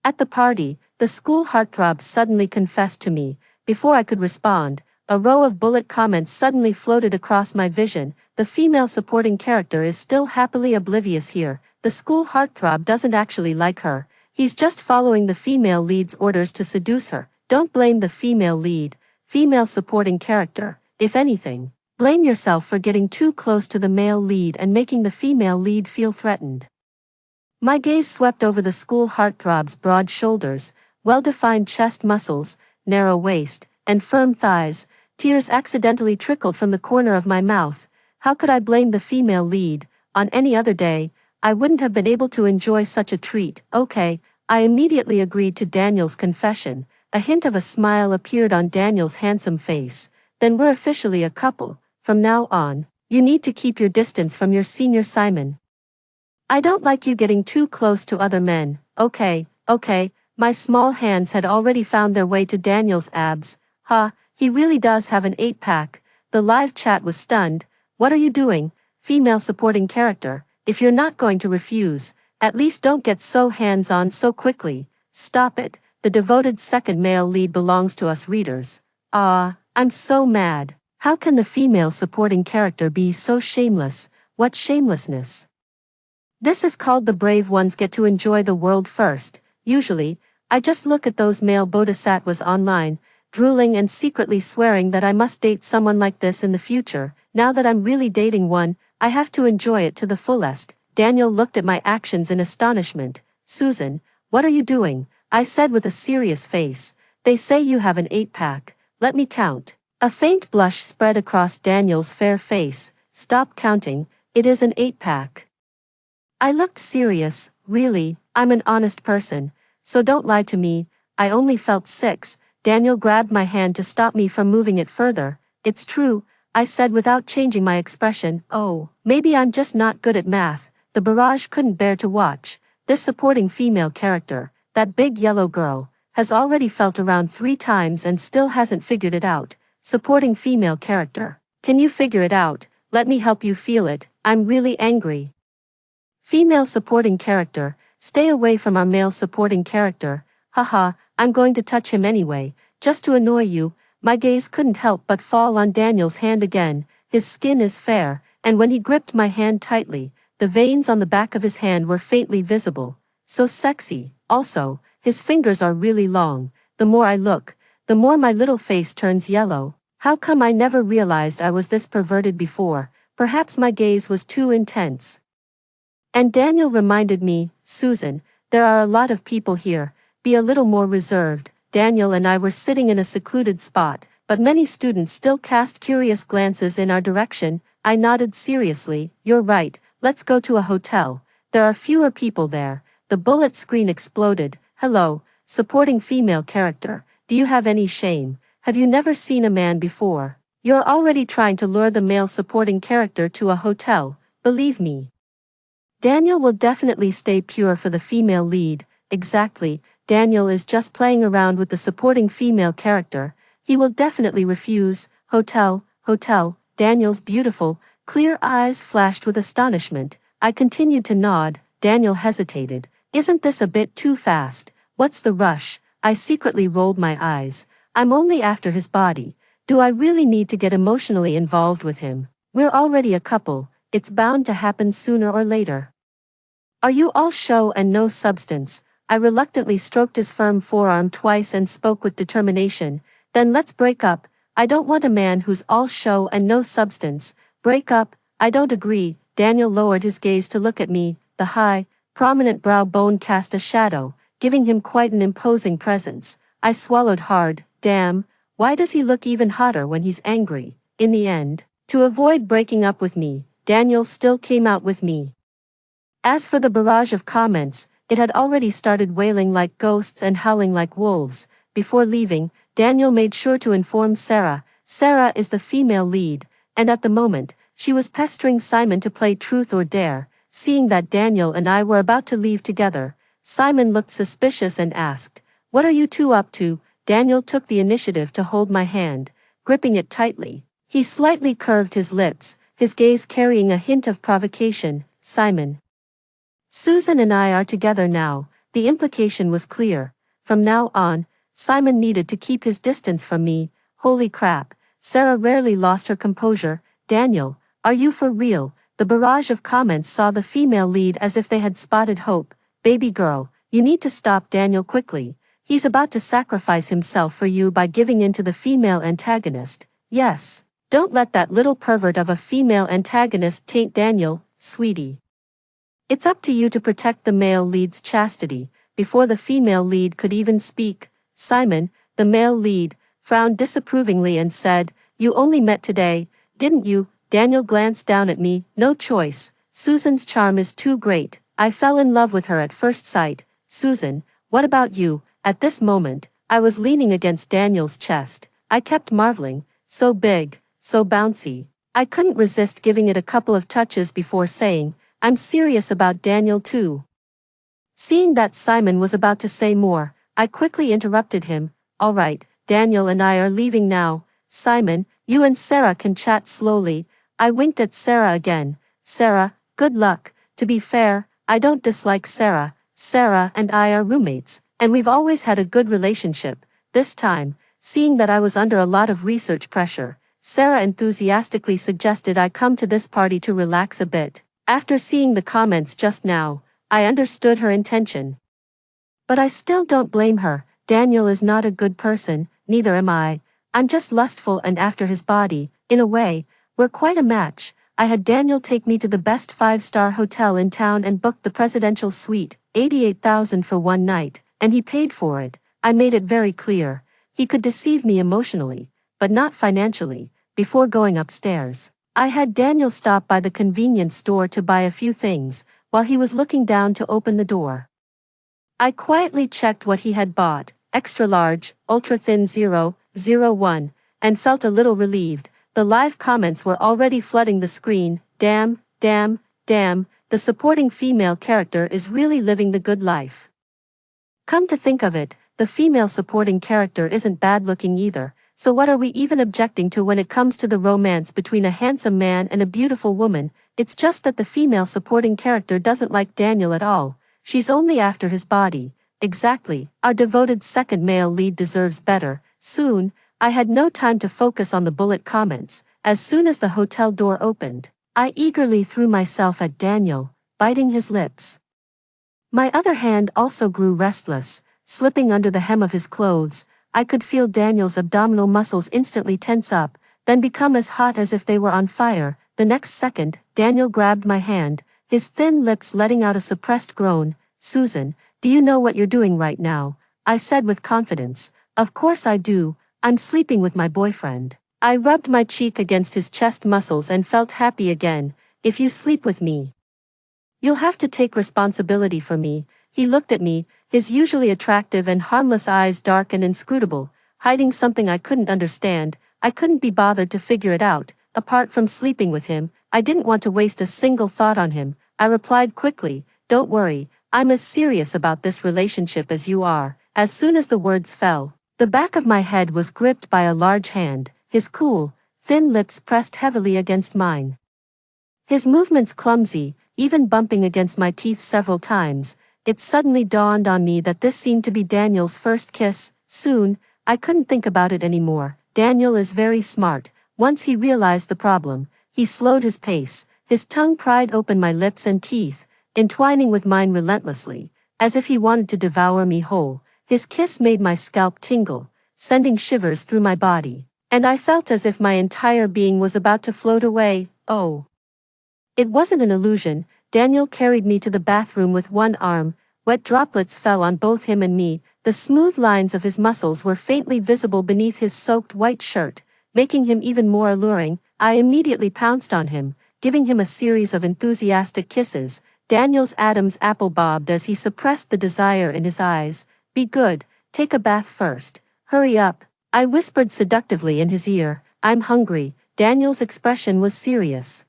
At the party, the school heartthrob suddenly confessed to me. Before I could respond, a row of bullet comments suddenly floated across my vision. The female supporting character is still happily oblivious here. The school heartthrob doesn't actually like her. He's just following the female lead's orders to seduce her. Don't blame the female lead, female supporting character. If anything, blame yourself for getting too close to the male lead and making the female lead feel threatened. My gaze swept over the school heartthrob's broad shoulders, well-defined chest muscles, narrow waist, and firm thighs. Tears accidentally trickled from the corner of my mouth. How could I blame the female lead? On any other day, I wouldn't have been able to enjoy such a treat. Okay, I immediately agreed to Daniel's confession. A hint of a smile appeared on Daniel's handsome face. Then we're officially a couple. From now on, you need to keep your distance from your senior Simon. I don't like you getting too close to other men. Okay. My small hands had already found their way to Daniel's abs. He really does have an 8-pack. The live chat was stunned. What are you doing, female supporting character? If you're not going to refuse, at least don't get so hands-on so quickly. Stop it. The devoted second male lead belongs to us readers. I'm so mad. How can the female supporting character be so shameless? What shamelessness? This is called the brave ones get to enjoy the world first. Usually, I just look at those male bodhisattvas online, drooling and secretly swearing that I must date someone like this in the future. Now that I'm really dating one, I have to enjoy it to the fullest. Daniel looked at my actions in astonishment. Susan, what are you doing? I said with a serious face. They say you have an 8-pack. Let me count. A faint blush spread across Daniel's fair face. Stop counting. It is an 8-pack. I looked serious. Really, I'm an honest person, so don't lie to me. I only felt 6. Daniel grabbed my hand to stop me from moving it further. It's true, I said without changing my expression. Oh, maybe I'm just not good at math. The barrage couldn't bear to watch. This supporting female character, that big yellow girl, has already felt around 3 times and still hasn't figured it out. Supporting female character. Can you figure it out? Let me help you feel it. I'm really angry. Female supporting character, stay away from our male supporting character. I'm going to touch him anyway, just to annoy you. My gaze couldn't help but fall on Daniel's hand again. His skin is fair, and when he gripped my hand tightly, the veins on the back of his hand were faintly visible. So sexy. Also, his fingers are really long. The more I look, the more my little face turns yellow. How come I never realized I was this perverted before? Perhaps my gaze was too intense. And Daniel reminded me, Susan, there are a lot of people here. Be a little more reserved. Daniel and I were sitting in a secluded spot, but many students still cast curious glances in our direction. I nodded seriously. You're right, let's go to a hotel. There are fewer people there. The bullet screen exploded. Hello, supporting female character. Do you have any shame? Have you never seen a man before? You're already trying to lure the male supporting character to a hotel. Believe me. Daniel will definitely stay pure for the female lead. Exactly, Daniel is just playing around with the supporting female character. He will definitely refuse. Hotel. Daniel's beautiful, clear eyes flashed with astonishment. I continued to nod. Daniel hesitated. Isn't this a bit too fast? What's the rush? I secretly rolled my eyes. I'm only after his body. Do I really need to get emotionally involved with him? We're already a couple. It's bound to happen sooner or later. Are you all show and no substance? I reluctantly stroked his firm forearm twice and spoke with determination. Then let's break up. I don't want a man who's all show and no substance. Break up? I don't agree. Daniel lowered his gaze to look at me. The high, prominent brow bone cast a shadow, giving him quite an imposing presence. I swallowed hard. Damn, why does he look even hotter when he's angry? In the end, to avoid breaking up with me, Daniel still came out with me. As for the barrage of comments, it had already started wailing like ghosts and howling like wolves. Before leaving, Daniel made sure to inform Sarah. Sarah is the female lead, and at the moment, she was pestering Simon to play truth or dare. Seeing that Daniel and I were about to leave together, Simon looked suspicious and asked, "What are you two up to?" Daniel took the initiative to hold my hand, gripping it tightly. He slightly curved his lips, his gaze carrying a hint of provocation. "Simon. Susan and I are together now. The implication was clear. From now on, Simon needed to keep his distance from me. Holy crap, Sarah rarely lost her composure. Daniel, are you for real? The barrage of comments saw the female lead as if they had spotted hope. Baby girl, you need to stop Daniel quickly. He's about to sacrifice himself for you by giving in to the female antagonist. Yes, don't let that little pervert of a female antagonist taint Daniel, sweetie. It's up to you to protect the male lead's chastity. Before the female lead could even speak, Simon, the male lead, frowned disapprovingly and said, "You only met today, didn't you?" Daniel glanced down at me. No choice. Susan's charm is too great. I fell in love with her at first sight. Susan, what about you? At this moment, I was leaning against Daniel's chest. I kept marveling. So big, so bouncy. I couldn't resist giving it a couple of touches before saying, "I'm serious about Daniel too." Seeing that Simon was about to say more, I quickly interrupted him. "All right, Daniel and I are leaving now. Simon, you and Sarah can chat slowly." I winked at Sarah again. "Sarah, good luck. To be fair, I don't dislike Sarah. Sarah and I are roommates, and we've always had a good relationship." This time, seeing that I was under a lot of research pressure, Sarah enthusiastically suggested I come to this party to relax a bit. After seeing the comments just now, I understood her intention. But I still don't blame her. Daniel is not a good person, neither am I. I'm just lustful and after his body. In a way, we're quite a match. I had Daniel take me to the best 5-star hotel in town and booked the presidential suite, $88,000 for one night, and he paid for it. I made it very clear. He could deceive me emotionally, but not financially. Before going upstairs, I had Daniel stop by the convenience store to buy a few things, while he was looking down to open the door. I quietly checked what he had bought, extra large, ultra thin 001, and felt a little relieved. The live comments were already flooding the screen. Damn, damn, damn, the supporting female character is really living the good life. Come to think of it, the female supporting character isn't bad looking either, so what are we even objecting to when it comes to the romance between a handsome man and a beautiful woman? It's just that the female supporting character doesn't like Daniel at all. She's only after his body. Exactly, our devoted second male lead deserves better. Soon, I had no time to focus on the bullet comments. As soon as the hotel door opened, I eagerly threw myself at Daniel, biting his lips. My other hand also grew restless, slipping under the hem of his clothes. I could feel Daniel's abdominal muscles instantly tense up, then become as hot as if they were on fire. The next second, Daniel grabbed my hand, his thin lips letting out a suppressed groan. "Susan, do you know what you're doing right now?" I said with confidence. "Of course I do. I'm sleeping with my boyfriend." I rubbed my cheek against his chest muscles and felt happy again. "If you sleep with me, you'll have to take responsibility for me." He looked at me, his usually attractive and harmless eyes dark and inscrutable, hiding something I couldn't understand. I couldn't be bothered to figure it out. Apart from sleeping with him, I didn't want to waste a single thought on him. I replied quickly, "Don't worry, I'm as serious about this relationship as you are." As soon as the words fell, the back of my head was gripped by a large hand, his cool, thin lips pressed heavily against mine. His movements clumsy, even bumping against my teeth several times. It suddenly dawned on me that this seemed to be Daniel's first kiss. Soon, I couldn't think about it anymore. Daniel is very smart. Once he realized the problem, he slowed his pace, his tongue pried open my lips and teeth, entwining with mine relentlessly, as if he wanted to devour me whole. His kiss made my scalp tingle, sending shivers through my body, and I felt as if my entire being was about to float away. Oh! It wasn't an illusion. Daniel carried me to the bathroom with one arm. Wet droplets fell on both him and me. The smooth lines of his muscles were faintly visible beneath his soaked white shirt, making him even more alluring. I immediately pounced on him, giving him a series of enthusiastic kisses. Daniel's Adam's apple bobbed as he suppressed the desire in his eyes. "Be good, take a bath first. Hurry up," I whispered seductively in his ear. "I'm hungry." Daniel's expression was serious,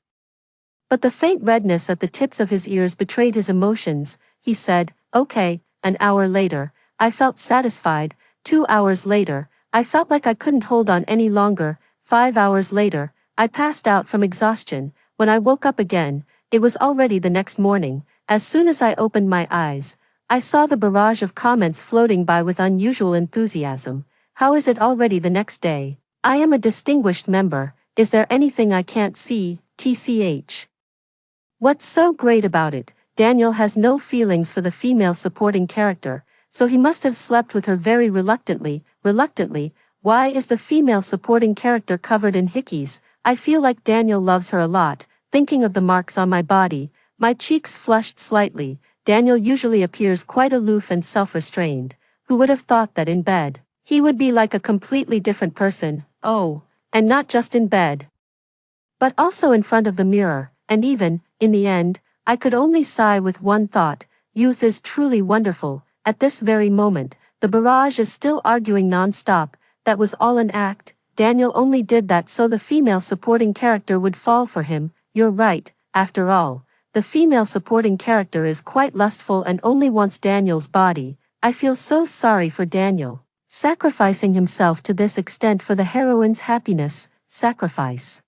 but the faint redness at the tips of his ears betrayed his emotions. He said, "Okay." An hour later, I felt satisfied. 2 hours later, I felt like I couldn't hold on any longer. 5 hours later, I passed out from exhaustion. When I woke up again, it was already the next morning. As soon as I opened my eyes, I saw the barrage of comments floating by with unusual enthusiasm. How is it already the next day? I am a distinguished member. Is there anything I can't see? TCH. What's so great about it? Daniel has no feelings for the female supporting character, so he must have slept with her very reluctantly. Why is the female supporting character covered in hickeys? I feel like Daniel loves her a lot. Thinking of the marks on my body, my cheeks flushed slightly. Daniel usually appears quite aloof and self-restrained. Who would have thought that in bed, he would be like a completely different person? Oh, and not just in bed, but also in front of the mirror, and even, in the end, I could only sigh with one thought: youth is truly wonderful. At this very moment, the barrage is still arguing non-stop. That was all an act. Daniel only did that so the female supporting character would fall for him. You're right, after all. The female supporting character is quite lustful and only wants Daniel's body. I feel so sorry for Daniel, sacrificing himself to this extent for the heroine's happiness. Sacrifice.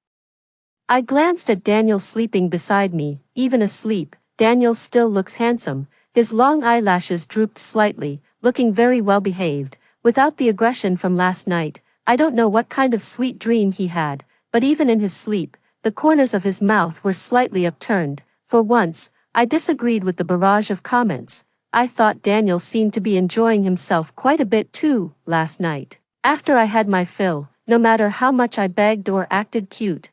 I glanced at Daniel sleeping beside me. Even asleep, Daniel still looks handsome. His long eyelashes drooped slightly, looking very well behaved, without the aggression from last night. I don't know what kind of sweet dream he had, but even in his sleep, the corners of his mouth were slightly upturned. For once, I disagreed with the barrage of comments. I thought Daniel seemed to be enjoying himself quite a bit too, last night. After I had my fill, no matter how much I begged or acted cute,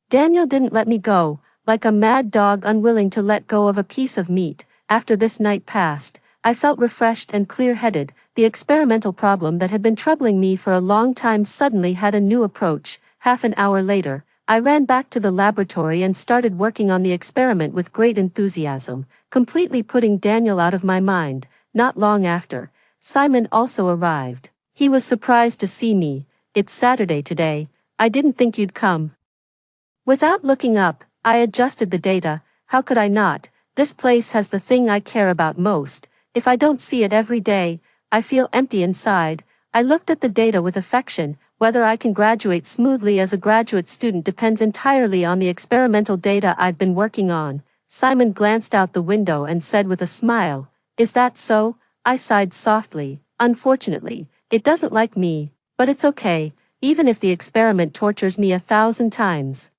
Daniel didn't let me go, like a mad dog unwilling to let go of a piece of meat. After this night passed, I felt refreshed and clear-headed. The experimental problem that had been troubling me for a long time suddenly had a new approach. Half an hour later, I ran back to the laboratory and started working on the experiment with great enthusiasm, completely putting Daniel out of my mind. Not long after, Simon also arrived. He was surprised to see me. It's Saturday today. I didn't think you'd come. Without looking up, I adjusted the data. How could I not? This place has the thing I care about most. If I don't see it every day, I feel empty inside. I looked at the data with affection. Whether I can graduate smoothly as a graduate student depends entirely on the experimental data I've been working on. Simon glanced out the window and said with a smile, "Is that so?" I sighed softly. Unfortunately, it doesn't like me, but it's okay, even if the experiment tortures me 1,000 times.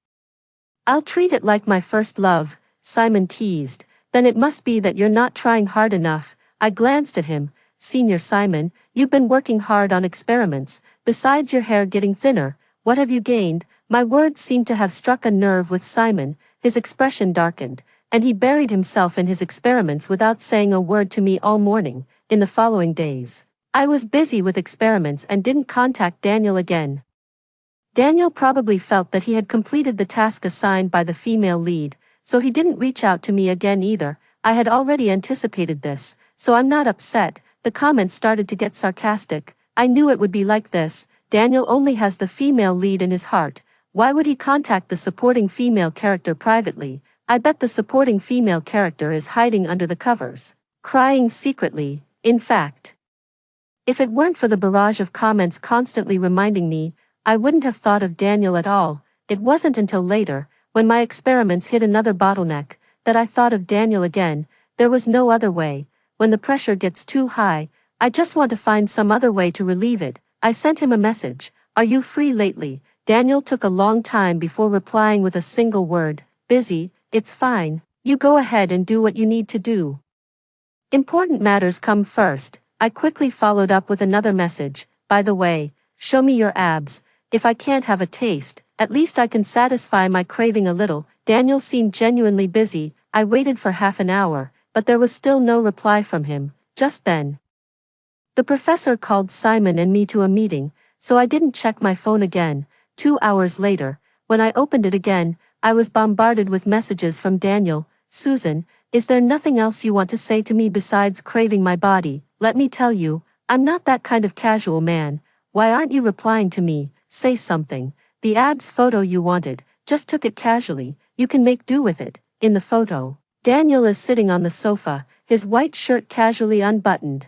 I'll treat it like my first love, Simon teased. Then it must be that you're not trying hard enough. I glanced at him. Senior Simon, you've been working hard on experiments. Besides your hair getting thinner, what have you gained? My words seemed to have struck a nerve with Simon. His expression darkened, and he buried himself in his experiments without saying a word to me all morning. In the following days, I was busy with experiments and didn't contact Daniel again. Daniel probably felt that he had completed the task assigned by the female lead, so he didn't reach out to me again either. I had already anticipated this, so I'm not upset. The comments started to get sarcastic. I knew it would be like this. Daniel only has the female lead in his heart. Why would he contact the supporting female character privately? I bet the supporting female character is hiding under the covers, crying secretly. In fact, if it weren't for the barrage of comments constantly reminding me, I wouldn't have thought of Daniel at all. It wasn't until later, when my experiments hit another bottleneck, that I thought of Daniel again. There was no other way. When the pressure gets too high, I just want to find some other way to relieve it. I sent him a message. "Are you free lately?" Daniel took a long time before replying with a single word. "Busy." "It's fine. You go ahead and do what you need to do. Important matters come first." I quickly followed up with another message. "By the way, show me your abs. If I can't have a taste, at least I can satisfy my craving a little." Daniel seemed genuinely busy. I waited for half an hour, but there was still no reply from him. Just then, the professor called Simon and me to a meeting, so I didn't check my phone again. 2 hours later, when I opened it again, I was bombarded with messages from Daniel. "Susan, is there nothing else you want to say to me besides craving my body? Let me tell you, I'm not that kind of casual man. Why aren't you replying to me? Say something. The abs photo you wanted, just took it casually. You can make do with it." In the photo, Daniel is sitting on the sofa, his white shirt casually unbuttoned,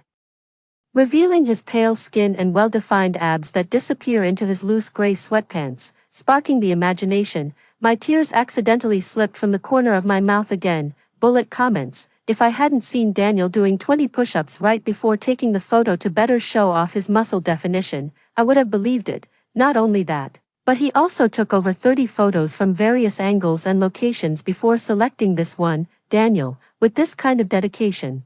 revealing his pale skin and well-defined abs that disappear into his loose gray sweatpants, sparking the imagination. My tears accidentally slipped from the corner of my mouth again. Bullet comments. If I hadn't seen Daniel doing 20 push-ups right before taking the photo to better show off his muscle definition, I would have believed it. Not only that, but he also took over 30 photos from various angles and locations before selecting this one. Daniel, with this kind of dedication,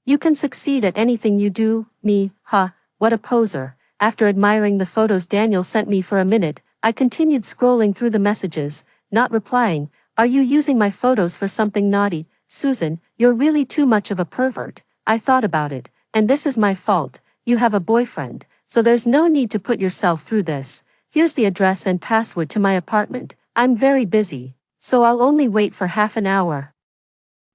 you can succeed at anything you do. Me, what a poser. After admiring the photos Daniel sent me for a minute, I continued scrolling through the messages, not replying. Are you using my photos for something naughty? Susan, you're really too much of a pervert. I thought about it, and this is my fault. You have a boyfriend, so there's no need to put yourself through this. Here's the address and password to my apartment. I'm very busy, so I'll only wait for half an hour.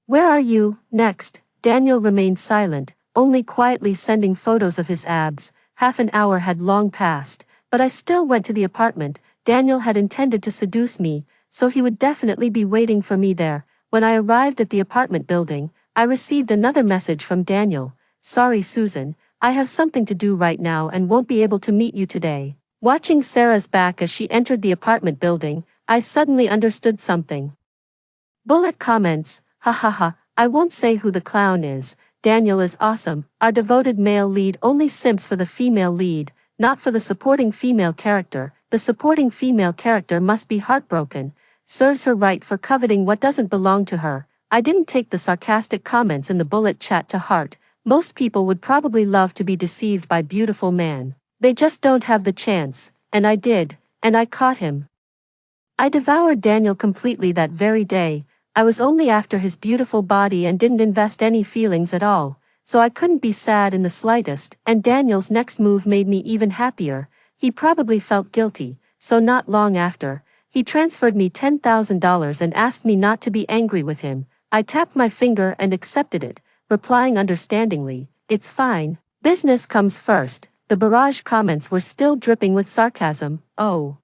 Where are you? Next, Daniel remained silent, only quietly sending photos of his abs. Half an hour had long passed, but I still went to the apartment. Daniel had intended to seduce me, so he would definitely be waiting for me there. When I arrived at the apartment building, I received another message from Daniel. Sorry Susan, I have something to do right now and won't be able to meet you today. Watching Sarah's back as she entered the apartment building, I suddenly understood something. Bullet comments, I won't say who the clown is. Daniel is awesome. Our devoted male lead only simps for the female lead, not for the supporting female character. The supporting female character must be heartbroken. Serves her right for coveting what doesn't belong to her. I didn't take the sarcastic comments in the bullet chat to heart. Most people would probably love to be deceived by beautiful man. They just don't have the chance, and I did, and I caught him. I devoured Daniel completely that very day. I was only after his beautiful body and didn't invest any feelings at all, so I couldn't be sad in the slightest, and Daniel's next move made me even happier. He probably felt guilty, so not long after, he transferred me $10,000 and asked me not to be angry with him. I tapped my finger and accepted it, replying understandingly, it's fine, business comes first. The barrage comments were still dripping with sarcasm. Oh.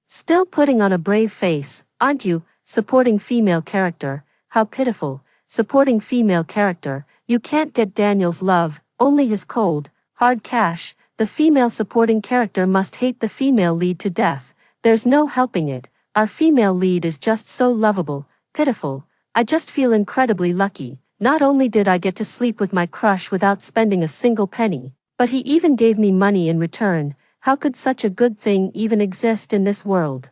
Still putting on a brave face, aren't you? Supporting female character, how pitiful. Supporting female character, you can't get Daniel's love, only his cold, hard cash. The female supporting character must hate the female lead to death. There's no helping it. Our female lead is just so lovable, pitiful. I just feel incredibly lucky. Not only did I get to sleep with my crush without spending a single penny, but he even gave me money in return. How could such a good thing even exist in this world?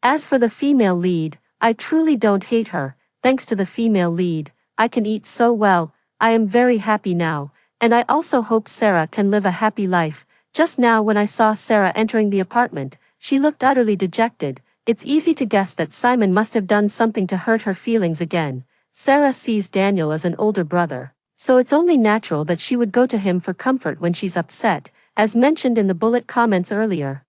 As for the female lead, I truly don't hate her. Thanks to the female lead, I can eat so well. I am very happy now, and I also hope Sarah can live a happy life. Just now when I saw Sarah entering the apartment, she looked utterly dejected. It's easy to guess that Simon must have done something to hurt her feelings again. Sarah sees Daniel as an older brother, so it's only natural that she would go to him for comfort when she's upset, as mentioned in the bullet comments earlier.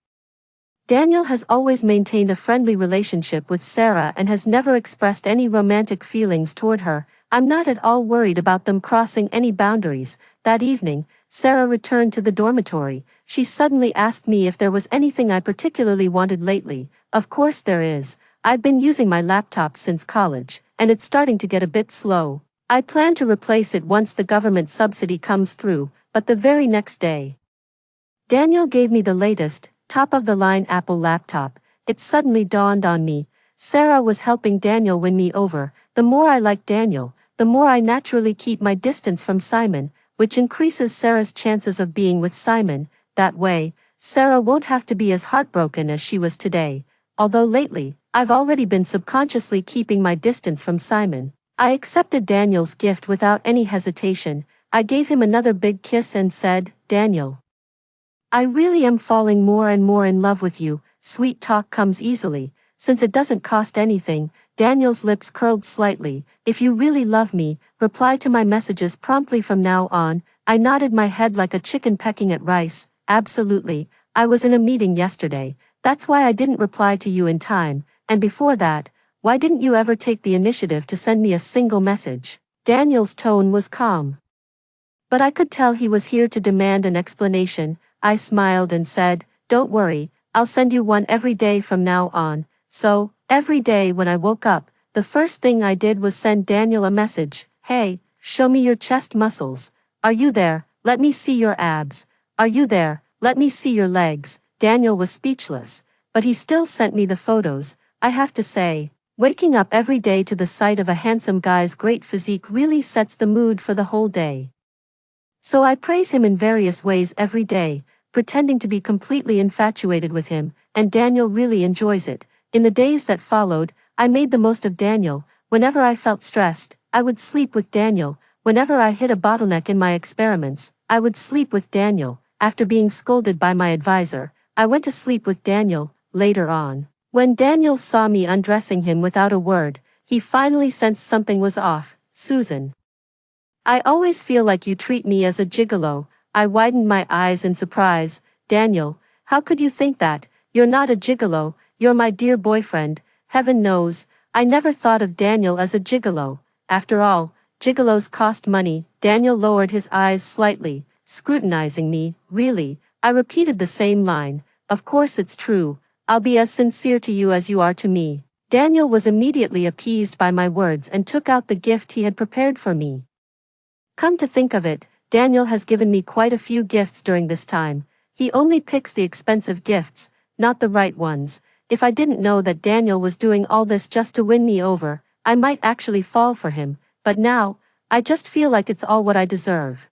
Daniel has always maintained a friendly relationship with Sarah and has never expressed any romantic feelings toward her. I'm not at all worried about them crossing any boundaries. That evening, Sarah returned to the dormitory. She suddenly asked me if there was anything I particularly wanted lately. Of course there is. I've been using my laptop since college, and it's starting to get a bit slow. I plan to replace it once the government subsidy comes through, but the very next day, Daniel gave me the latest, top-of-the-line Apple laptop. It suddenly dawned on me. Sarah was helping Daniel win me over. The more I like Daniel, the more I naturally keep my distance from Simon, which increases Sarah's chances of being with Simon. That way, Sarah won't have to be as heartbroken as she was today. Although lately, I've already been subconsciously keeping my distance from Simon. I accepted Daniel's gift without any hesitation. I gave him another big kiss and said, Daniel, I really am falling more and more in love with you. Sweet talk comes easily, since it doesn't cost anything. Daniel's lips curled slightly. If you really love me, reply to my messages promptly from now on. I nodded my head like a chicken pecking at rice. Absolutely. I was in a meeting yesterday. That's why I didn't reply to you in time. And before that, why didn't you ever take the initiative to send me a single message? Daniel's tone was calm, but I could tell he was here to demand an explanation. I smiled and said, don't worry, I'll send you one every day from now on. So, every day when I woke up, the first thing I did was send Daniel a message. Hey, show me your chest muscles. Are you there? Let me see your abs. Are you there? Let me see your legs. Daniel was speechless, but he still sent me the photos. I have to say, Waking up every day to the sight of a handsome guy's great physique really sets the mood for the whole day. So I praise him in various ways every day, pretending to be completely infatuated with him, and Daniel really enjoys it. In the days that followed, I made the most of Daniel. Whenever I felt stressed, I would sleep with Daniel. Whenever I hit a bottleneck in my experiments, I would sleep with Daniel. After being scolded by my advisor, I went to sleep with Daniel. Later on, when Daniel saw me undressing him without a word, he finally sensed something was off. Susan, I always feel like you treat me as a gigolo. I widened my eyes in surprise. Daniel, how could you think that? You're not a gigolo, you're my dear boyfriend. Heaven knows, I never thought of Daniel as a gigolo. After all, gigolos cost money. Daniel lowered his eyes slightly, scrutinizing me. Really? I repeated the same line. Of course it's true. I'll be as sincere to you as you are to me. Daniel was immediately appeased by my words and took out the gift he had prepared for me. Come to think of it, Daniel has given me quite a few gifts during this time. He only picks the expensive gifts, not the right ones. If I didn't know that Daniel was doing all this just to win me over, I might actually fall for him, but now, I just feel like it's all what I deserve.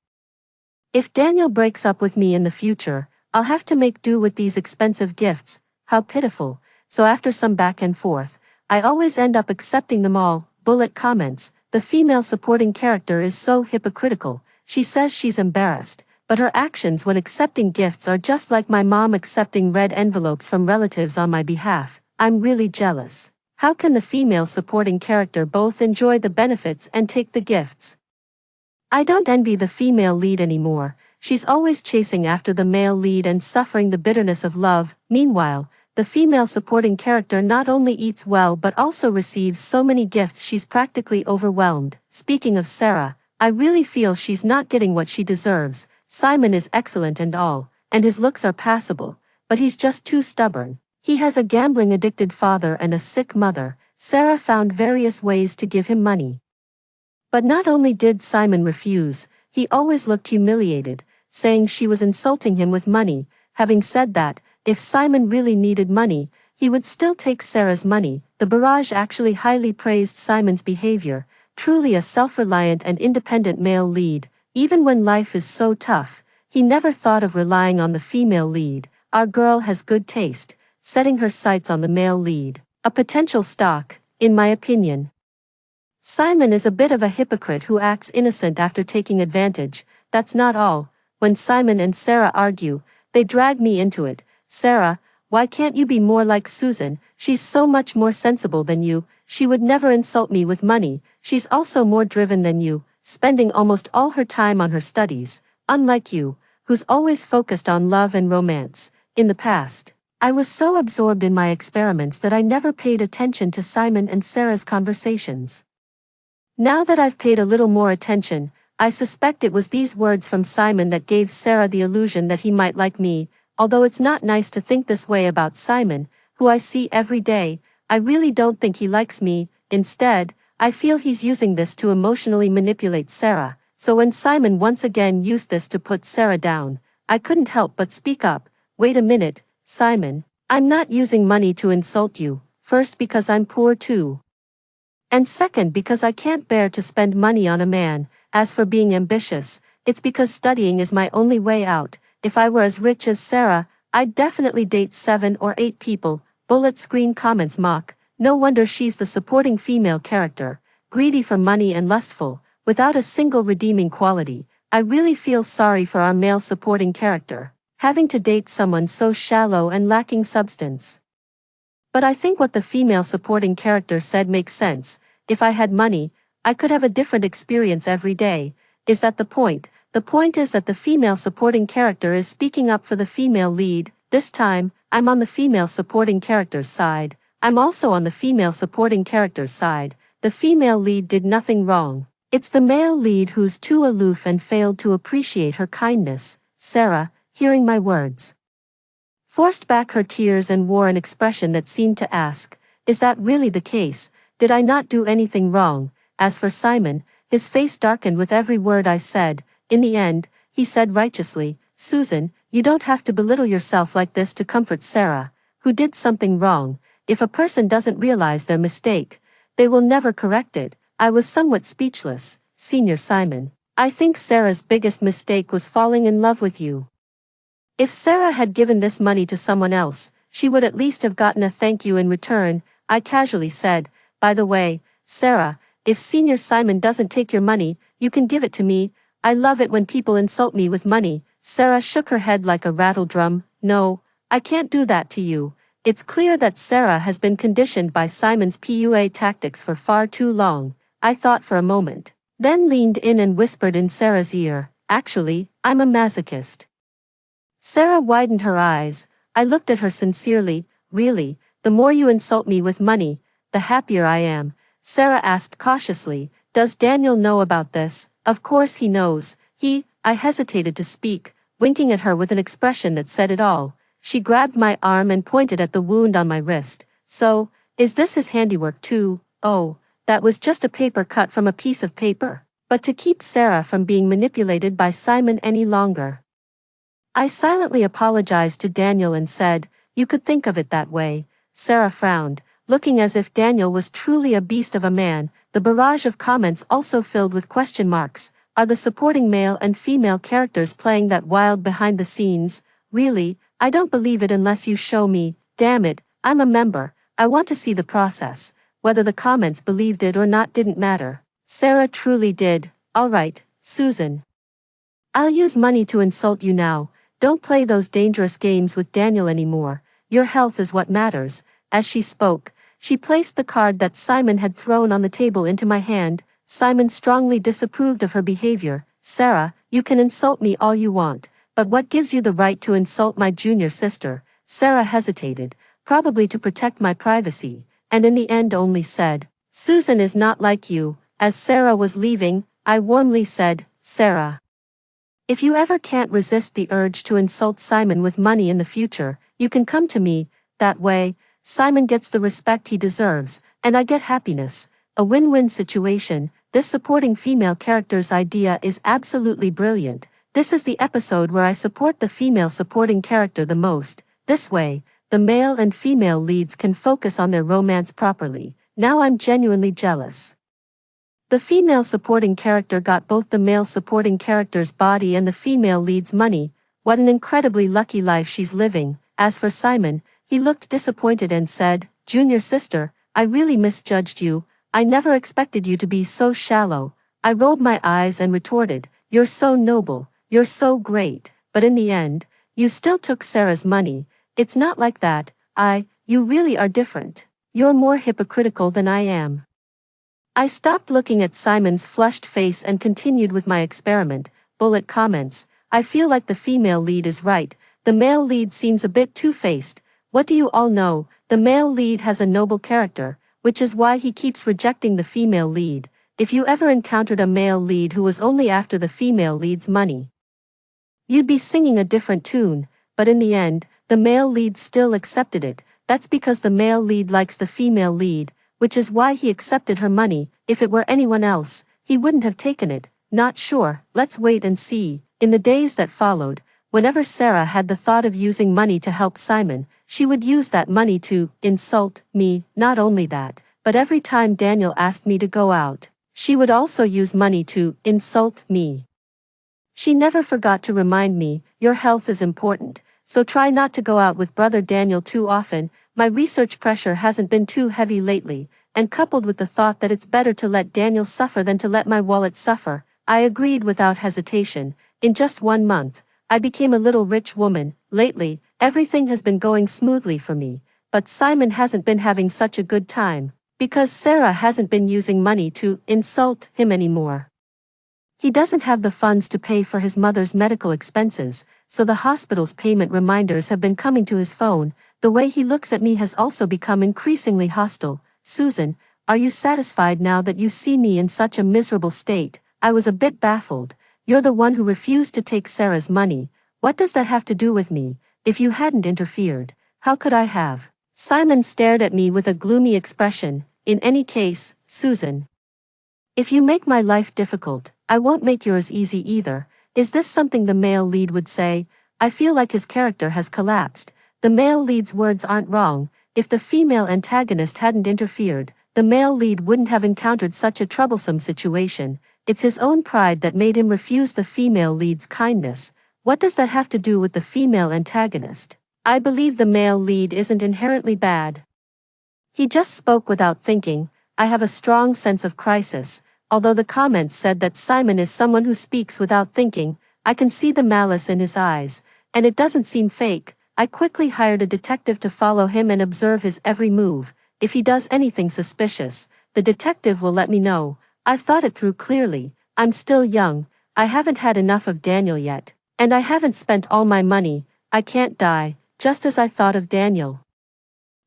If Daniel breaks up with me in the future, I'll have to make do with these expensive gifts. How pitiful. So after some back and forth, I always end up accepting them all. Bullet comments. The female supporting character is so hypocritical. She says she's embarrassed, but her actions when accepting gifts are just like my mom accepting red envelopes from relatives on my behalf. I'm really jealous. How can the female supporting character both enjoy the benefits and take the gifts? I don't envy the female lead anymore. She's always chasing after the male lead and suffering the bitterness of love. Meanwhile, the female supporting character not only eats well but also receives so many gifts she's practically overwhelmed. Speaking of Sarah, I really feel she's not getting what she deserves. Simon is excellent and all, and his looks are passable, but he's just too stubborn. He has a gambling-addicted father and a sick mother. Sarah found various ways to give him money. But not only did Simon refuse, he always looked humiliated, saying she was insulting him with money. Having said that, if Simon really needed money, he would still take Sarah's money. The barrage actually highly praised Simon's behavior, truly a self-reliant and independent male lead. Even when life is so tough, he never thought of relying on the female lead. Our girl has good taste, setting her sights on the male lead. A potential stock, in my opinion. Simon is a bit of a hypocrite who acts innocent after taking advantage. That's not all. When Simon and Sarah argue, they drag me into it. Sarah, why can't you be more like Susan? She's so much more sensible than you. She would never insult me with money. She's also more driven than you, spending almost all her time on her studies, unlike you, who's always focused on love and romance. In the past, I was so absorbed in my experiments that I never paid attention to Simon and Sarah's conversations. Now that I've paid a little more attention, I suspect it was these words from Simon that gave Sarah the illusion that he might like me. Although it's not nice to think this way about Simon, who I see every day, I really don't think he likes me. Instead, I feel he's using this to emotionally manipulate Sarah. So when Simon once again used this to put Sarah down, I couldn't help but speak up. Wait a minute, Simon, I'm not using money to insult you. First, because I'm poor too. And second, because I can't bear to spend money on a man. As for being ambitious, it's because studying is my only way out. If I were as rich as Sarah, I'd definitely date 7 or 8 people. Bullet screen comments mock. No wonder she's the supporting female character, greedy for money and lustful, without a single redeeming quality. I really feel sorry for our male supporting character, having to date someone so shallow and lacking substance. But I think what the female supporting character said makes sense. If I had money, I could have a different experience every day. Is that the point? The point is that the female supporting character is speaking up for the female lead. This time, I'm on the female supporting character's side. I'm also on the female supporting character's side. The female lead did nothing wrong. It's the male lead who's too aloof and failed to appreciate her kindness. Sarah, hearing my words, forced back her tears and wore an expression that seemed to ask, is that really the case? Did I not do anything wrong? As for Simon, his face darkened with every word I said. In the end, he said righteously, Susan, you don't have to belittle yourself like this to comfort Sarah, who did something wrong. if a person doesn't realize their mistake, they will never correct it. I was somewhat speechless. Senior Simon, I think Sarah's biggest mistake was falling in love with you. If Sarah had given this money to someone else, she would at least have gotten a thank you in return. I casually said, by the way, Sarah, if Senior Simon doesn't take your money, you can give it to me. I love it when people insult me with money. Sarah shook her head like a rattle drum. No, I can't do that to you. It's clear that Sarah has been conditioned by Simon's PUA tactics for far too long. I thought for a moment, then leaned in and whispered in Sarah's ear, actually, I'm a masochist. Sarah widened her eyes. I looked at her sincerely. Really, the more you insult me with money, the happier I am. Sarah asked cautiously, does Daniel know about this? Of course he knows. I hesitated to speak, winking at her with an expression that said it all. She grabbed my arm and pointed at the wound on my wrist. So, is this his handiwork too? Oh, that was just a paper cut from a piece of paper. But to keep Sarah from being manipulated by Simon any longer, I silently apologized to Daniel and said, you could think of it that way. Sarah frowned, looking as if Daniel was truly a beast of a man. The barrage of comments also filled with question marks. Are the supporting male and female characters playing that wild behind the scenes? Really, I don't believe it unless you show me. Damn it, I'm a member. I want to see the process. Whether the comments believed it or not didn't matter. Sarah truly did. All right, Susan. I'll use money to insult you now. Don't play those dangerous games with Daniel anymore. Your health is what matters. As she spoke, she placed the card that Simon had thrown on the table into my hand. Simon strongly disapproved of her behavior. Sarah, you can insult me all you want, but what gives you the right to insult my junior sister? Sarah hesitated, probably to protect my privacy, and in the end only said, Susan is not like you. As Sarah was leaving, I warmly said, Sarah, if you ever can't resist the urge to insult Simon with money in the future, you can come to me. That way, Simon gets the respect he deserves, and I get happiness. A win-win situation. This supporting female character's idea is absolutely brilliant. This is the episode where I support the female supporting character the most. This way, the male and female leads can focus on their romance properly. Now I'm genuinely jealous. The female supporting character got both the male supporting character's body and the female lead's money. What an incredibly lucky life she's living. As for Simon, he looked disappointed and said, Junior sister, I really misjudged you. I never expected you to be so shallow. I rolled my eyes and retorted, you're so noble, you're so great, but in the end, you still took Sarah's money. It's not like that. You really are different. You're more hypocritical than I am. I stopped looking at Simon's flushed face and continued with my experiment. Bullet comments. I feel like the female lead is right. The male lead seems a bit two-faced. What do you all know? The male lead has a noble character, which is why he keeps rejecting the female lead. If you ever encountered a male lead who was only after the female lead's money, you'd be singing a different tune, but in the end, the male lead still accepted it. That's because the male lead likes the female lead, which is why he accepted her money. If it were anyone else, he wouldn't have taken it. Not sure, let's wait and see. In the days that followed, whenever Sarah had the thought of using money to help Simon, she would use that money to insult me. Not only that, but every time Daniel asked me to go out, she would also use money to insult me. She never forgot to remind me, your health is important, so try not to go out with brother Daniel too often. My research pressure hasn't been too heavy lately, and coupled with the thought that it's better to let Daniel suffer than to let my wallet suffer, I agreed without hesitation. In just 1 month, I became a little rich woman. Lately, everything has been going smoothly for me, but Simon hasn't been having such a good time, because Sarah hasn't been using money to insult him anymore. He doesn't have the funds to pay for his mother's medical expenses, so the hospital's payment reminders have been coming to his phone. The way he looks at me has also become increasingly hostile. Susan, are you satisfied now that you see me in such a miserable state? I was a bit baffled. You're the one who refused to take Sarah's money. What does that have to do with me? If you hadn't interfered, how could I have? Simon stared at me with a gloomy expression. In any case, Susan, if you make my life difficult, I won't make yours easy either. Is this something the male lead would say? I feel like his character has collapsed. The male lead's words aren't wrong. if the female antagonist hadn't interfered, the male lead wouldn't have encountered such a troublesome situation. It's his own pride that made him refuse the female lead's kindness. What does that have to do with the female antagonist? I believe the male lead isn't inherently bad. He just spoke without thinking. I have a strong sense of crisis. Although the comments said that Simon is someone who speaks without thinking, I can see the malice in his eyes, and it doesn't seem fake. I quickly hired a detective to follow him and observe his every move. If he does anything suspicious, the detective will let me know. I've thought it through clearly. I'm still young. I haven't had enough of Daniel yet. And I haven't spent all my money. I can't die, just as I thought of Daniel.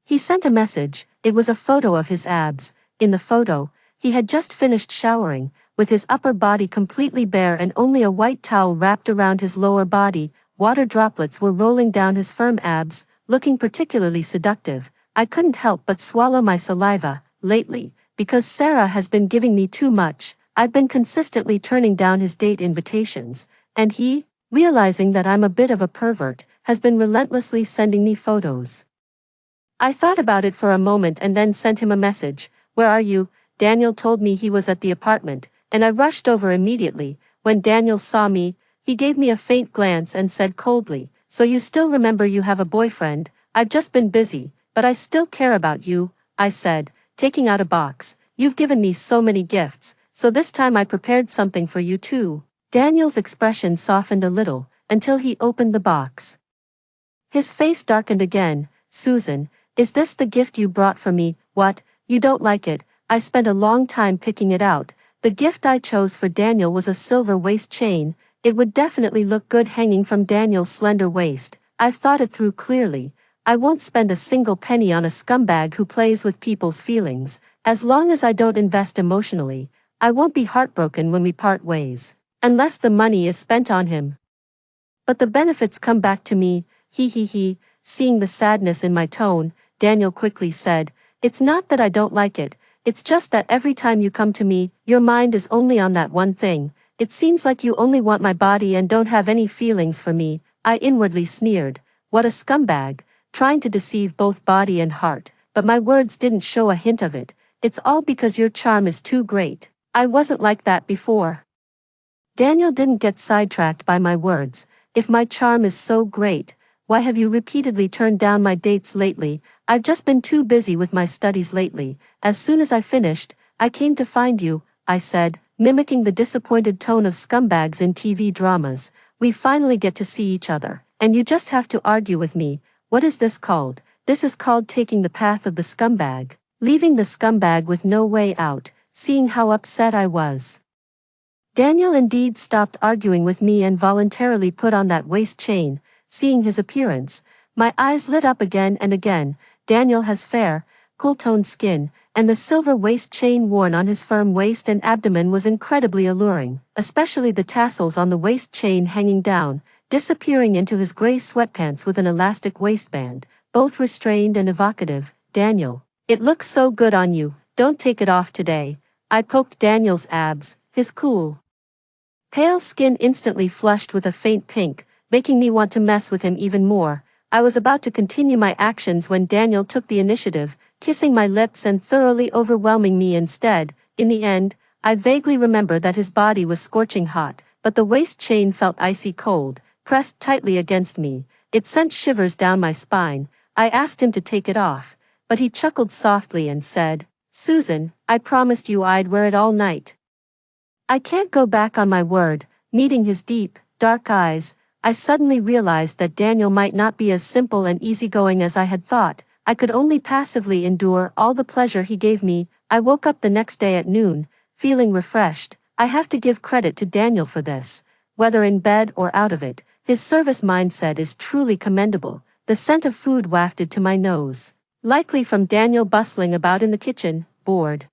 He sent a message. It was a photo of his abs. In the photo, he had just finished showering, with his upper body completely bare and only a white towel wrapped around his lower body. Water droplets were rolling down his firm abs, looking particularly seductive. I couldn't help but swallow my saliva. Lately, because Sarah has been giving me too much, I've been consistently turning down his date invitations, and he, realizing that I'm a bit of a pervert, has been relentlessly sending me photos. I thought about it for a moment and then sent him a message. Where are you? Daniel told me he was at the apartment, and I rushed over immediately. When Daniel saw me, he gave me a faint glance and said coldly, "So you still remember you have a boyfriend?" "I've just been busy, but I still care about you," I said, taking out a box. "You've given me so many gifts, so this time I prepared something for you too." Daniel's expression softened a little, until he opened the box. His face darkened again. "Susan, is this the gift you brought for me?" "What, you don't like it?" I spent a long time picking it out. The gift I chose for Daniel was a silver waist chain. It would definitely look good hanging from Daniel's slender waist. I've thought it through clearly. I won't spend a single penny on a scumbag who plays with people's feelings. As long as I don't invest emotionally, I won't be heartbroken when we part ways. Unless the money is spent on him. But the benefits come back to me. He. Seeing the sadness in my tone, Daniel quickly said, "It's not that I don't like it. It's just that every time you come to me, your mind is only on that one thing. It seems like you only want my body and don't have any feelings for me." I inwardly sneered. What a scumbag, trying to deceive both body and heart, but my words didn't show a hint of it. "It's all because your charm is too great. I wasn't like that before." Daniel didn't get sidetracked by my words. "If my charm is so great, why have you repeatedly turned down my dates lately?" "I've just been too busy with my studies lately. As soon as I finished, I came to find you," I said, mimicking the disappointed tone of scumbags in TV dramas. "We finally get to see each other, and you just have to argue with me. What is this called?" "This is called taking the path of the scumbag, leaving the scumbag with no way out." Seeing how upset I was, Daniel indeed stopped arguing with me and voluntarily put on that waist chain. Seeing his appearance, my eyes lit up again and again. Daniel has fair, cool-toned skin, and the silver waist chain worn on his firm waist and abdomen was incredibly alluring, especially the tassels on the waist chain hanging down, disappearing into his gray sweatpants with an elastic waistband, both restrained and evocative. "Daniel, it looks so good on you, don't take it off today." I poked Daniel's abs. His cool, pale skin instantly flushed with a faint pink, making me want to mess with him even more. I was about to continue my actions when Daniel took the initiative, kissing my lips and thoroughly overwhelming me instead. In the end, I vaguely remember that his body was scorching hot, but the waist chain felt icy cold, pressed tightly against me. It sent shivers down my spine. I asked him to take it off, but he chuckled softly and said, "Susan, I promised you I'd wear it all night." I can't go back on my word. Meeting his deep, dark eyes, I suddenly realized that Daniel might not be as simple and easygoing as I had thought. I could only passively endure all the pleasure he gave me. I woke up the next day at noon, feeling refreshed. I have to give credit to Daniel for this. Whether in bed or out of it, his service mindset is truly commendable. The scent of food wafted to my nose, likely from Daniel bustling about in the kitchen, bored.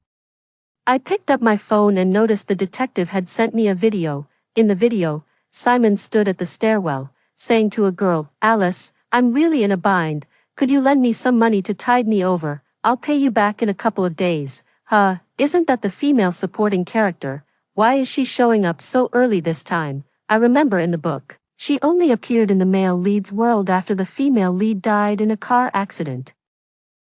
I picked up my phone and noticed the detective had sent me a video. In the video, Simon stood at the stairwell, saying to a girl, "Alice, I'm really in a bind. Could you lend me some money to tide me over? I'll pay you back in a couple of days." Isn't that the female supporting character? Why is she showing up so early this time? I remember in the book, she only appeared in the male lead's world after the female lead died in a car accident.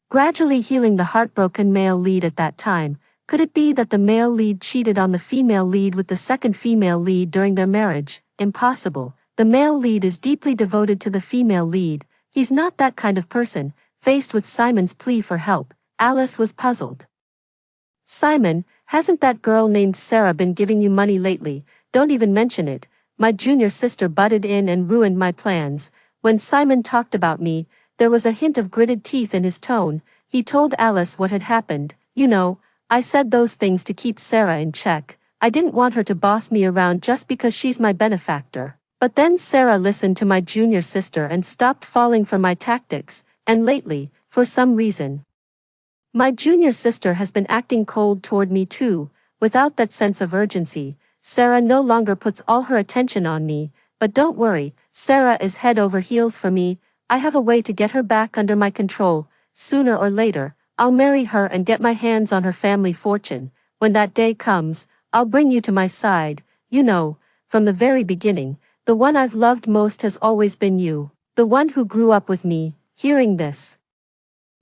gradually healing the heartbroken male lead at that time. Could it be that the male lead cheated on the female lead with the second female lead during their marriage? Impossible. The male lead is deeply devoted to the female lead. He's not that kind of person. Faced with Simon's plea for help, Alice was puzzled. Simon, hasn't that girl named Sarah been giving you money lately? Don't even mention it. My junior sister butted in and ruined my plans. When Simon talked about me, there was a hint of gritted teeth in his tone. He told Alice what had happened. You know, I said those things to keep Sarah in check. I didn't want her to boss me around just because she's my benefactor. But then Sarah listened to my junior sister and stopped falling for my tactics, and lately, for some reason, my junior sister has been acting cold toward me too. Without that sense of urgency, Sarah no longer puts all her attention on me. But don't worry, Sarah is head over heels for me. I have a way to get her back under my control. Sooner or later, I'll marry her and get my hands on her family fortune. When that day comes, I'll bring you to my side. You know, from the very beginning, the one I've loved most has always been you, the one who grew up with me. Hearing this,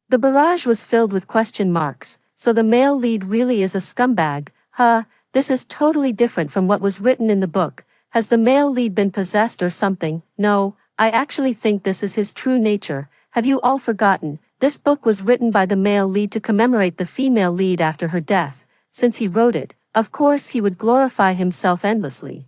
the barrage was filled with question marks. So the male lead really is a scumbag, huh? This is totally different from what was written in the book. Has the male lead been possessed or something? No, I actually think this is his true nature. Have you all forgotten? This book was written by the male lead to commemorate the female lead after her death. Since he wrote it, of course he would glorify himself endlessly.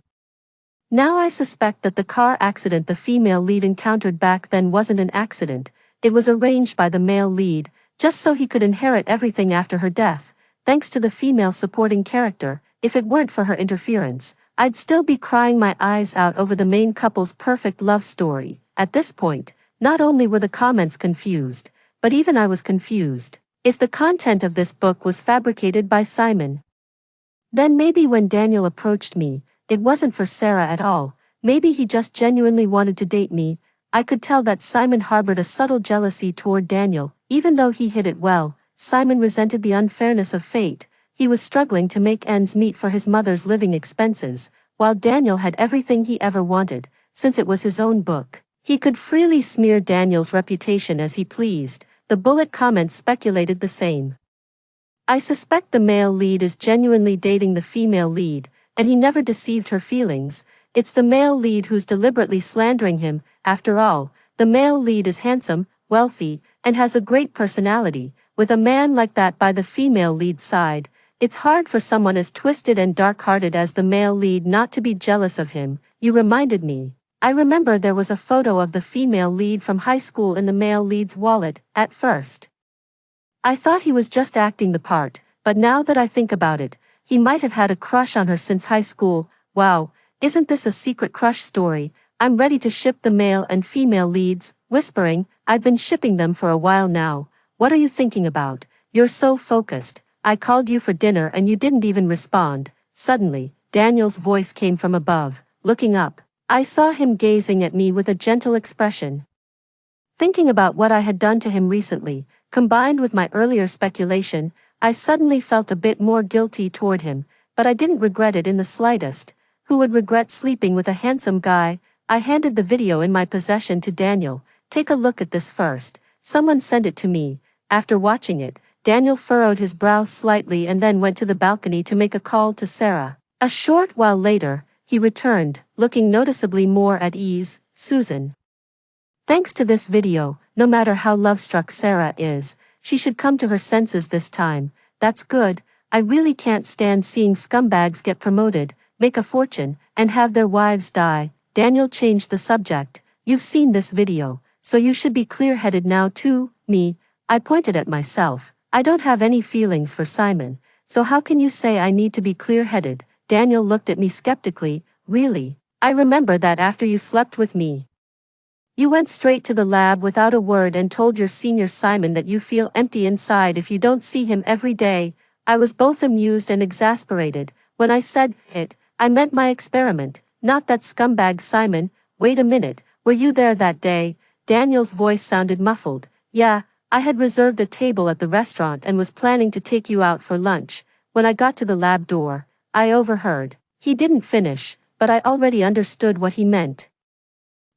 Now I suspect that the car accident the female lead encountered back then wasn't an accident. It was arranged by the male lead, just so he could inherit everything after her death. Thanks to the female supporting character, if it weren't for her interference, I'd still be crying my eyes out over the main couple's perfect love story. At this point, not only were the comments confused, but even I was confused. If the content of this book was fabricated by Simon, then maybe when Daniel approached me, it wasn't for Sarah at all. Maybe he just genuinely wanted to date me. I could tell that Simon harbored a subtle jealousy toward Daniel. Even though he hid it well, Simon resented the unfairness of fate. He was struggling to make ends meet for his mother's living expenses, while Daniel had everything he ever wanted. Since it was his own book, he could freely smear Daniel's reputation as he pleased. The bullet comments speculated the same. I suspect the male lead is genuinely dating the female lead, and he never deceived her feelings. It's the male lead who's deliberately slandering him. After all, the male lead is handsome, wealthy, and has a great personality. With a man like that by the female lead side, it's hard for someone as twisted and dark-hearted as the male lead not to be jealous of him. You reminded me. I remember there was a photo of the female lead from high school in the male lead's wallet. At first, I thought he was just acting the part, but now that I think about it, he might have had a crush on her since high school. Wow, isn't this a secret crush story? I'm ready to ship the male and female leads. Whispering, I've been shipping them for a while now. What are you thinking about? You're so focused. I called you for dinner and you didn't even respond. Suddenly, Daniel's voice came from above. Looking up, I saw him gazing at me with a gentle expression. Thinking about what I had done to him recently, combined with my earlier speculation, I suddenly felt a bit more guilty toward him, but I didn't regret it in the slightest. Who would regret sleeping with a handsome guy? I handed the video in my possession to Daniel. Take a look at this first. Someone sent it to me. After watching it, Daniel furrowed his brow slightly and then went to the balcony to make a call to Sarah. A short while later, he returned, looking noticeably more at ease. Susan. Thanks to this video, no matter how love-struck Sarah is, she should come to her senses this time. That's good. I really can't stand seeing scumbags get promoted, make a fortune, and have their wives die. Daniel changed the subject. You've seen this video, so you should be clear-headed now too. Me, I pointed at myself. I don't have any feelings for Simon, so how can you say I need to be clear-headed? Daniel looked at me skeptically. Really? I remember that after you slept with me, you went straight to the lab without a word and told your senior Simon that you feel empty inside if you don't see him every day. I was both amused and exasperated. When I said it, I meant my experiment, not that scumbag Simon. Wait a minute, were you there that day? Daniel's voice sounded muffled. Yeah, I had reserved a table at the restaurant and was planning to take you out for lunch. When I got to the lab door, I overheard. He didn't finish, but I already understood what he meant.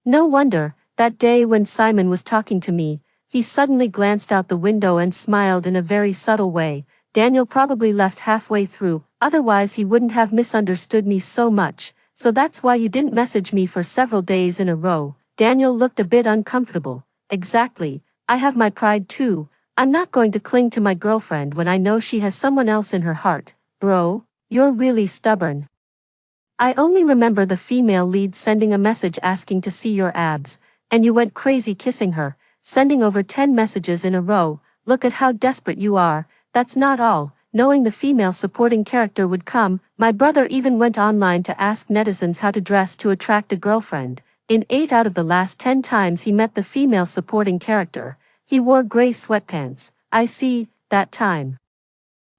No wonder, that day when Simon was talking to me, He suddenly glanced out the window and smiled in a very subtle way. Daniel probably left halfway through, otherwise he wouldn't have misunderstood me so much. So that's why you didn't message me for several days in a row. Daniel looked a bit uncomfortable. Exactly. I have my pride too. I'm not going to cling to my girlfriend when I know she has someone else in her heart. Bro, you're really stubborn. I only remember the female lead sending a message asking to see your abs, and you went crazy kissing her, sending over 10 messages in a row. Look at how desperate you are. That's not all. Knowing the female supporting character would come, my brother even went online to ask netizens how to dress to attract a girlfriend. In 8 out of the last 10 times he met the female supporting character, he wore gray sweatpants. I see, that time.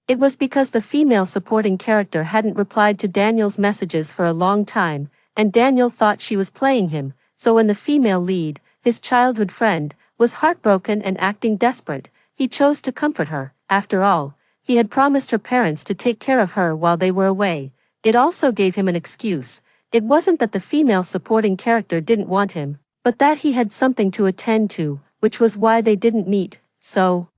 It was because the female supporting character hadn't replied to Daniel's messages for a long time, and Daniel thought she was playing him, so when the female lead, his childhood friend, was heartbroken and acting desperate, he chose to comfort her. After all, he had promised her parents to take care of her while they were away. It also gave him an excuse. It wasn't that the female supporting character didn't want him, but that he had something to attend to, which was why they didn't meet. So,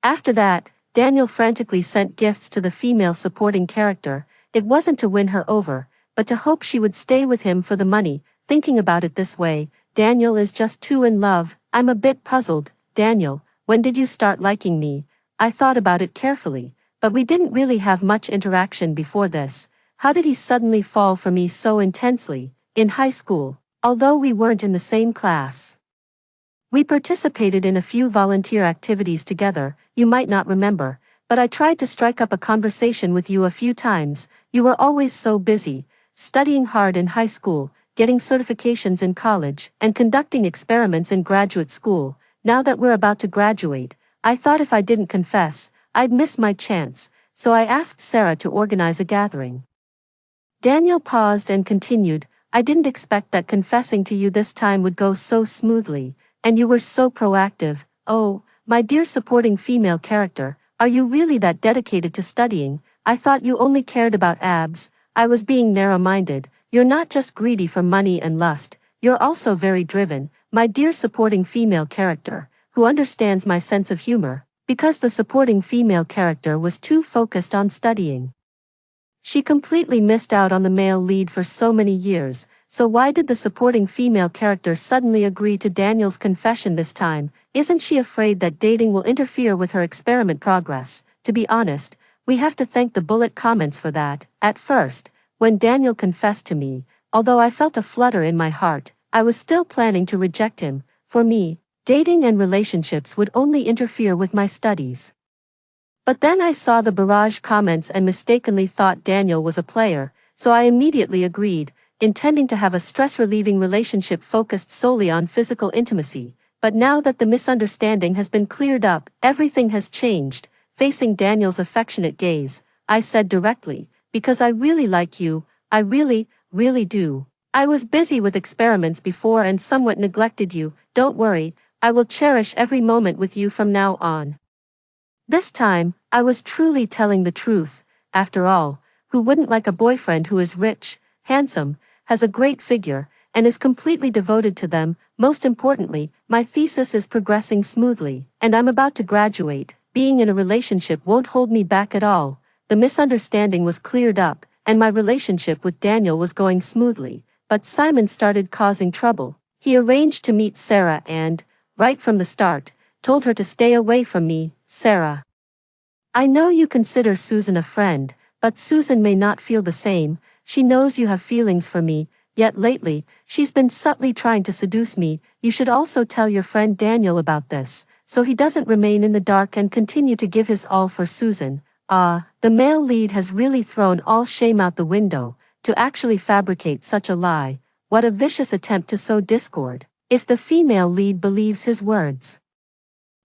after that, Daniel frantically sent gifts to the female supporting character. It wasn't to win her over, but to hope she would stay with him for the money. Thinking about it this way, Daniel is just too in love. I'm a bit puzzled. Daniel, when did you start liking me? I thought about it carefully, but we didn't really have much interaction before this. How did he suddenly fall for me so intensely? In high school, although we weren't in the same class, we participated in a few volunteer activities together. You might not remember, but I tried to strike up a conversation with you a few times. You were always so busy, studying hard in high school, getting certifications in college, and conducting experiments in graduate school. Now that we're about to graduate, I thought if I didn't confess, I'd miss my chance, so I asked Sarah to organize a gathering. Daniel paused and continued, I didn't expect that confessing to you this time would go so smoothly, and you were so proactive. Oh, my dear supporting female character, are you really that dedicated to studying? I thought you only cared about abs. I was being narrow-minded. You're not just greedy for money and lust, you're also very driven, my dear supporting female character, who understands my sense of humor, because the supporting female character was too focused on studying. She completely missed out on the male lead for so many years, so why did the supporting female character suddenly agree to Daniel's confession this time? Isn't she afraid that dating will interfere with her experiment progress? To be honest, we have to thank the bullet comments for that. At first, when Daniel confessed to me, although I felt a flutter in my heart, I was still planning to reject him. For me, dating and relationships would only interfere with my studies. But then I saw the barrage comments and mistakenly thought Daniel was a player, so I immediately agreed, intending to have a stress-relieving relationship focused solely on physical intimacy. But now that the misunderstanding has been cleared up, everything has changed. Facing Daniel's affectionate gaze, I said directly, because I really like you, I really, really do. I was busy with experiments before and somewhat neglected you. Don't worry, I will cherish every moment with you from now on. This time, I was truly telling the truth. After all, who wouldn't like a boyfriend who is rich, handsome, has a great figure, and is completely devoted to them? Most importantly, my thesis is progressing smoothly, and I'm about to graduate. Being in a relationship won't hold me back at all. The misunderstanding was cleared up, and my relationship with Daniel was going smoothly, but Simon started causing trouble. He arranged to meet Sarah and, right from the start, told her to stay away from me. Sarah, I know you consider Susan a friend, but Susan may not feel the same. She knows you have feelings for me, yet lately, she's been subtly trying to seduce me. You should also tell your friend Daniel about this, so he doesn't remain in the dark and continue to give his all for Susan. The male lead has really thrown all shame out the window, to actually fabricate such a lie. What a vicious attempt to sow discord, if the female lead believes his words.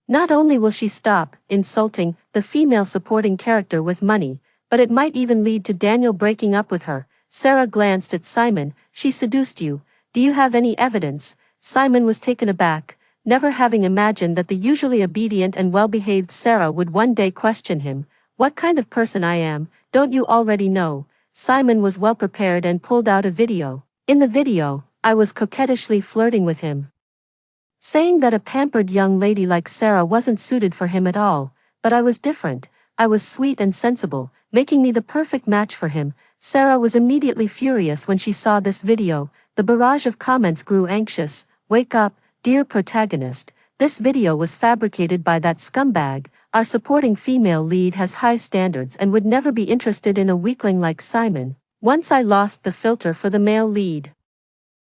Not only will she stop insulting the female supporting character with money, but it might even lead to Daniel breaking up with her. Sarah glanced at Simon. She seduced you. Do you have any evidence? Simon was taken aback, never having imagined that the usually obedient and well-behaved Sarah would one day question him. What kind of person I am, don't you already know? Simon was well prepared and pulled out a video. In the video, I was coquettishly flirting with him. saying that a pampered young lady like Sarah wasn't suited for him at all. But I was different. I was sweet and sensible, making me the perfect match for him. Sarah was immediately furious when she saw this video. The barrage of comments grew anxious. Wake up, dear protagonist. This video was fabricated by that scumbag. Our supporting female lead has high standards and would never be interested in a weakling like Simon. Once I lost the filter for the male lead,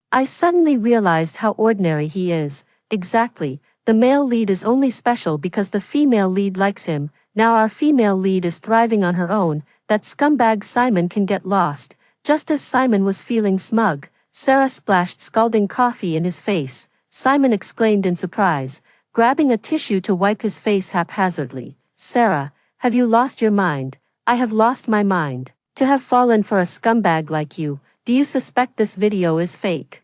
I suddenly realized how ordinary he is. Exactly, the male lead is only special because the female lead likes him. Now our female lead is thriving on her own. That scumbag Simon can get lost. Just as Simon was feeling smug, Sarah splashed scalding coffee in his face. Simon exclaimed in surprise, grabbing a tissue to wipe his face haphazardly. Sarah, have you lost your mind? I have lost my mind. To have fallen for a scumbag like you. Do you suspect this video is fake?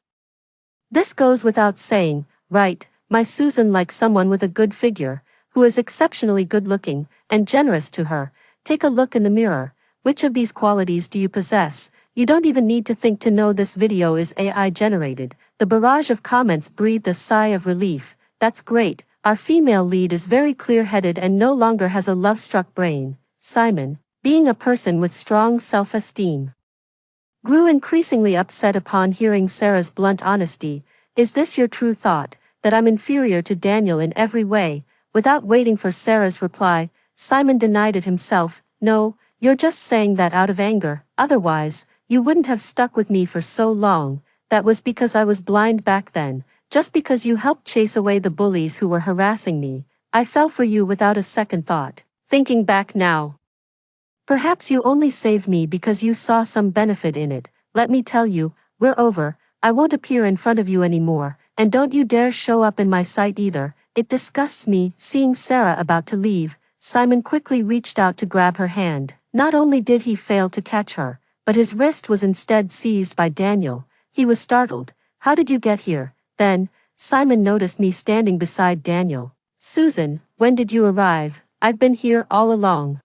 This goes without saying, right? My Susan likes someone with a good figure, who is exceptionally good-looking, and generous to her. Take a look in the mirror. Which of these qualities do you possess? You don't even need to think to know this video is AI generated. The barrage of comments breathed a sigh of relief. That's great. Our female lead is very clear-headed and no longer has a love-struck brain. Simon, being a person with strong self-esteem, grew increasingly upset upon hearing Sarah's blunt honesty. Is this your true thought, that I'm inferior to Daniel in every way? Without waiting for Sarah's reply, Simon denied it himself. No, you're just saying that out of anger. Otherwise, you wouldn't have stuck with me for so long. That was because I was blind back then. Just because you helped chase away the bullies who were harassing me, I fell for you without a second thought. Thinking back now, perhaps you only saved me because you saw some benefit in it. Let me tell you, we're over. I won't appear in front of you anymore, and don't you dare show up in my sight either. It disgusts me. Seeing Sarah about to leave, Simon quickly reached out to grab her hand. Not only did he fail to catch her, but his wrist was instead seized by Daniel. He was startled. How did you get here? Then, Simon noticed me standing beside Daniel. Susan, when did you arrive? I've been here all along.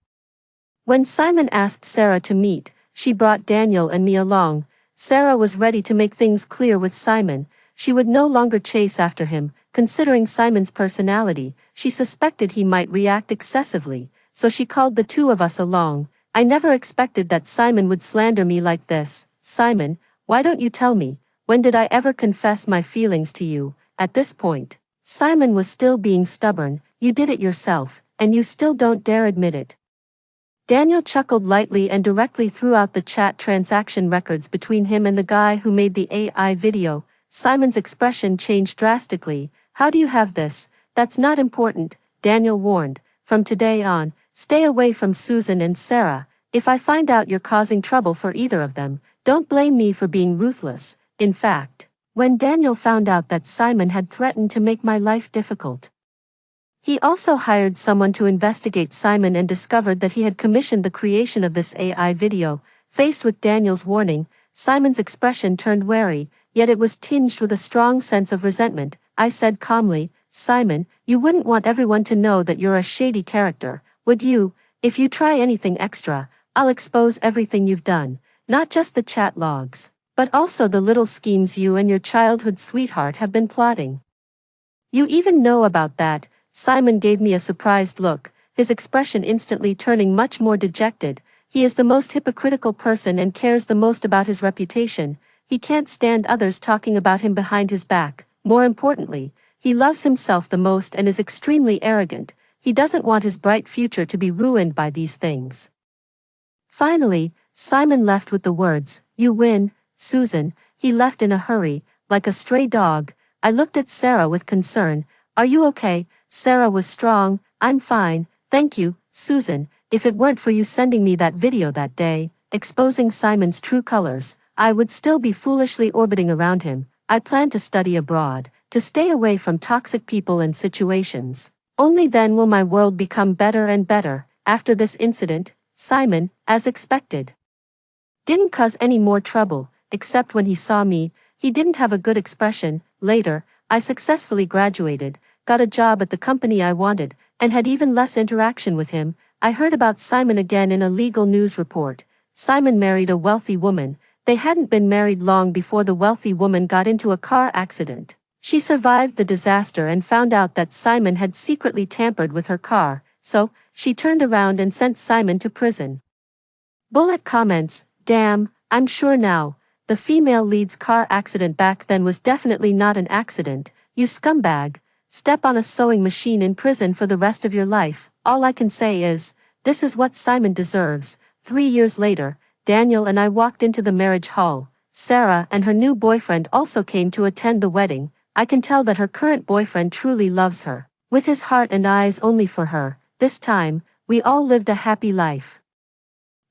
When Simon asked Sarah to meet, she brought Daniel and me along. Sarah was ready to make things clear with Simon. She would no longer chase after him. Considering Simon's personality, she suspected he might react excessively, so she called the two of us along. I never expected that Simon would slander me like this. Simon, why don't you tell me? When did I ever confess my feelings to you? At this point, Simon was still being stubborn. You did it yourself, and you still don't dare admit it. Daniel chuckled lightly and directly threw out the chat transaction records between him and the guy who made the AI video. Simon's expression changed drastically. How do you have this? That's not important, Daniel warned. From today on, stay away from Susan and Sarah. If I find out you're causing trouble for either of them, don't blame me for being ruthless. In fact, when Daniel found out that Simon had threatened to make my life difficult, he also hired someone to investigate Simon and discovered that he had commissioned the creation of this AI video. Faced with Daniel's warning, Simon's expression turned wary, yet it was tinged with a strong sense of resentment. I said calmly, Simon, you wouldn't want everyone to know that you're a shady character, would you? If you try anything extra, I'll expose everything you've done, not just the chat logs, but also the little schemes you and your childhood sweetheart have been plotting. You even know about that? Simon gave me a surprised look, his expression instantly turning much more dejected. He is the most hypocritical person and cares the most about his reputation. He can't stand others talking about him behind his back. More importantly, he loves himself the most and is extremely arrogant. He doesn't want his bright future to be ruined by these things. Finally, Simon left with the words, "You win, Susan." He left in a hurry, like a stray dog. I looked at Sarah with concern. Are you okay? Sarah was strong. I'm fine, thank you, Susan. If it weren't for you sending me that video that day, exposing Simon's true colors, I would still be foolishly orbiting around him. I plan to study abroad, to stay away from toxic people and situations. Only then will my world become better and better. After this incident, Simon, as expected, didn't cause any more trouble, except when he saw me. He didn't have a good expression. Later, I successfully graduated, got a job at the company I wanted, and had even less interaction with him. I heard about Simon again in a legal news report. Simon married a wealthy woman. They hadn't been married long before the wealthy woman got into a car accident. She survived the disaster and found out that Simon had secretly tampered with her car, so she turned around and sent Simon to prison. Bullet comments, damn, I'm sure now, the female lead's car accident back then was definitely not an accident, you scumbag, step on a sewing machine in prison for the rest of your life. All I can say is, this is what Simon deserves. 3 years later, Daniel and I walked into the marriage hall. Sarah and her new boyfriend also came to attend the wedding. I can tell that her current boyfriend truly loves her, with his heart and eyes only for her. This time, we all lived a happy life.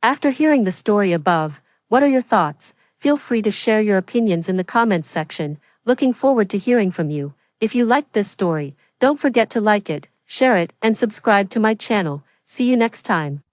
After hearing the story above, what are your thoughts? Feel free to share your opinions in the comments section. Looking forward to hearing from you. If you liked this story, don't forget to like it, share it, and subscribe to my channel. See you next time.